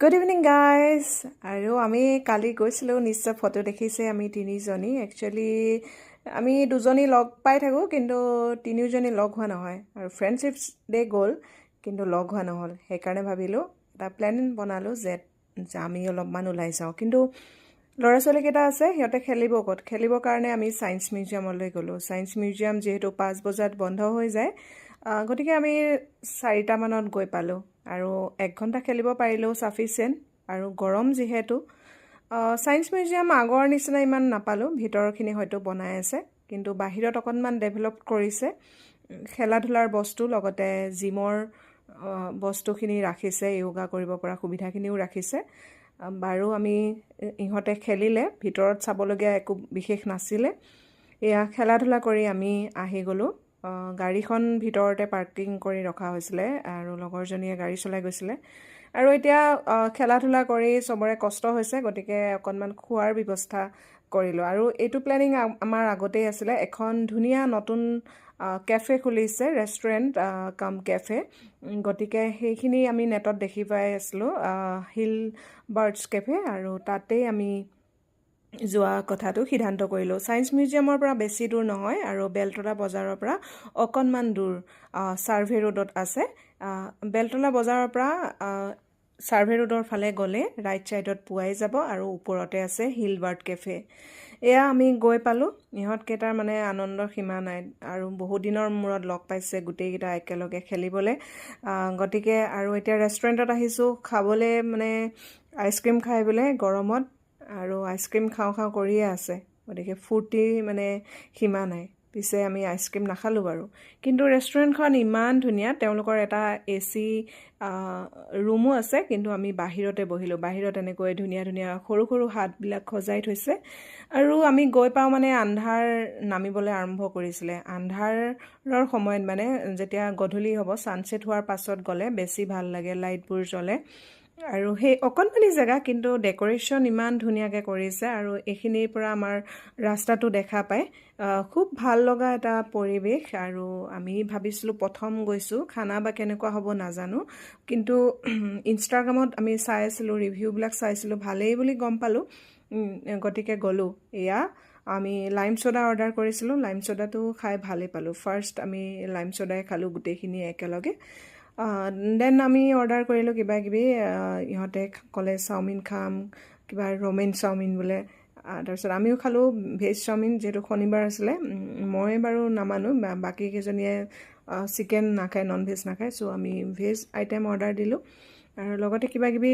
good evening guys আৰু আমি কালি গৈছিলোঁ নিশ্চয় ফটো দেখিছে আমি তিনিজনী একচুৱেলি আমি দুজনী লগ পাই থাকোঁ কিন্তু তিনিওজনী লগ হোৱা নহয় আৰু ফ্ৰেণ্ডশ্বিপছ ডে গ'ল কিন্তু লগ হোৱা নহ'ল সেইকাৰণে ভাবিলোঁ এটা প্লেন বনালোঁ যে আমি অলপমান ওলাই যাওঁ কিন্তু ল'ৰা ছোৱালীকেইটা আছে সিহঁতে খেলিব ক'ত খেলিবৰ কাৰণে আমি ছায়েন্স মিউজিয়ামলৈ গ'লোঁ ছায়েন্স মিউজিয়াম যিহেতু 5 বজাত বন্ধ হৈ যায় গতিকে আমি 4টামানত গৈ পালোঁ আৰু 1 ঘণ্টা খেলিব পাৰিলেও ছাফিচিয়েণ্ট আৰু গৰম যিহেতু ছায়েন্স মিউজিয়াম আগৰ নিচিনা ইমান নাপালোঁ ভিতৰখিনি হয়তো বনাই আছে কিন্তু বাহিৰত অকণমান ডেভেলপ কৰিছে খেলা ধূলাৰ বস্তু লগতে জিমৰ বস্তুখিনি ৰাখিছে য়োগা কৰিব পৰা সুবিধাখিনিও ৰাখিছে বাৰু আমি ইহঁতে খেলিলে ভিতৰত চাবলগীয়া একো বিশেষ নাছিলে এয়া খেলা ধূলা কৰি আমি আহি গ'লোঁ গাড়ীখন ভিতৰতে পাৰ্কিং কৰি ৰখা হৈছিলে আৰু লগৰজনীয়ে গাড়ী চলাই গৈছিলে আৰু এতিয়া খেলা ধূলা কৰি চবৰে কষ্ট হৈছে গতিকে অকণমান খোৱাৰ ব্যৱস্থা কৰিলোঁ আৰু এইটো প্লেনিং আমাৰ আগতেই আছিলে এখন ধুনীয়া নতুন কেফে খুলিছে ৰেষ্টুৰেণ্ট কাম কেফে গতিকে সেইখিনি আমি নেটত দেখি পাই আছিলোঁ হিল বাৰ্ডছ কেফে আৰু তাতেই আমি যোৱা কথাটো সিদ্ধান্ত কৰিলোঁ ছায়েন্স মিউজিয়ামৰ পৰা বেছি দূৰ নহয় আৰু বেলতলা বজাৰৰ পৰা অকণমান দূৰ ছাৰ্ভে ৰোডত আছে বেলতলা বজাৰৰ পৰা ছাৰ্ভে ৰোডৰ ফালে গ'লে ৰাইট ছাইডত পোৱাই যাব আৰু ওপৰতে আছে হিল বাৰ্ড কেফে এয়া আমি গৈ পালোঁ ইহঁতকেইটাৰ মানে আনন্দৰ সীমা নাই আৰু বহুত দিনৰ মূৰত লগ পাইছে গোটেইকেইটা একেলগে খেলিবলৈ গতিকে আৰু এতিয়া ৰেষ্টুৰেণ্টত আহিছোঁ খাবলৈ মানে আইচক্ৰীম খাই বোলে গৰমত আৰু আইচক্ৰীম খাওঁ খাওঁ কৰিয়ে আছে গতিকে ফূৰ্তি মানে সীমা নাই পিছে আমি আইচক্ৰীম নাখালোঁ বাৰু কিন্তু ৰেষ্টুৰেণ্টখন ইমান ধুনীয়া তেওঁলোকৰ এটা AC ৰুমো আছে কিন্তু আমি বাহিৰতে বহিলোঁ বাহিৰত এনেকৈ ধুনীয়া ধুনীয়া সৰু সৰু হাতবিলাক সজাই থৈছে আৰু আমি গৈ পাওঁ মানে আন্ধাৰ নামিবলৈ আৰম্ভ কৰিছিলে আন্ধাৰৰ সময়ত মানে যেতিয়া গধূলি হ'ব ছানছেট হোৱাৰ পাছত গ'লে বেছি ভাল লাগে লাইটবোৰ জ্বলে আৰু সেই অকণমানি জেগা কিন্তু ডেক'ৰেশ্যন ইমান ধুনীয়াকৈ কৰিছে আৰু এইখিনিৰ পৰা আমাৰ ৰাস্তাটো দেখা পায় খুব ভাল লগা এটা পৰিৱেশ আৰু আমি ভাবিছিলোঁ প্ৰথম গৈছোঁ খানা বা কেনেকুৱা হ'ব নাজানো কিন্তু ইনষ্টাগ্ৰামত আমি চাই আছিলোঁ ৰিভিউবিলাক চাইছিলোঁ ভালেই বুলি গম পালোঁ গতিকে গ'লোঁ এয়া আমি লাইম ছ'ডা অৰ্ডাৰ কৰিছিলোঁ লাইম ছ'ডাটো খাই ভালেই পালোঁ ফাৰ্ষ্ট আমি লাইম ছ'ডাই খালোঁ গোটেইখিনি একেলগে দেন আমি অৰ্ডাৰ কৰিলোঁ কিবা কিবি ইহঁতে ক'লে চাওমিন খাম কিবা ৰমেন চাওমিন বোলে তাৰপিছত আমিও খালোঁ ভেজ চাওমিন যিহেতু শনিবাৰ আছিলে মই বাৰু নামানো বাকীকেইজনীয়ে চিকেন নাখায় নন ভেজ নাখায় চ' আমি ভেজ আইটেম অৰ্ডাৰ দিলোঁ আৰু লগতে কিবা কিবি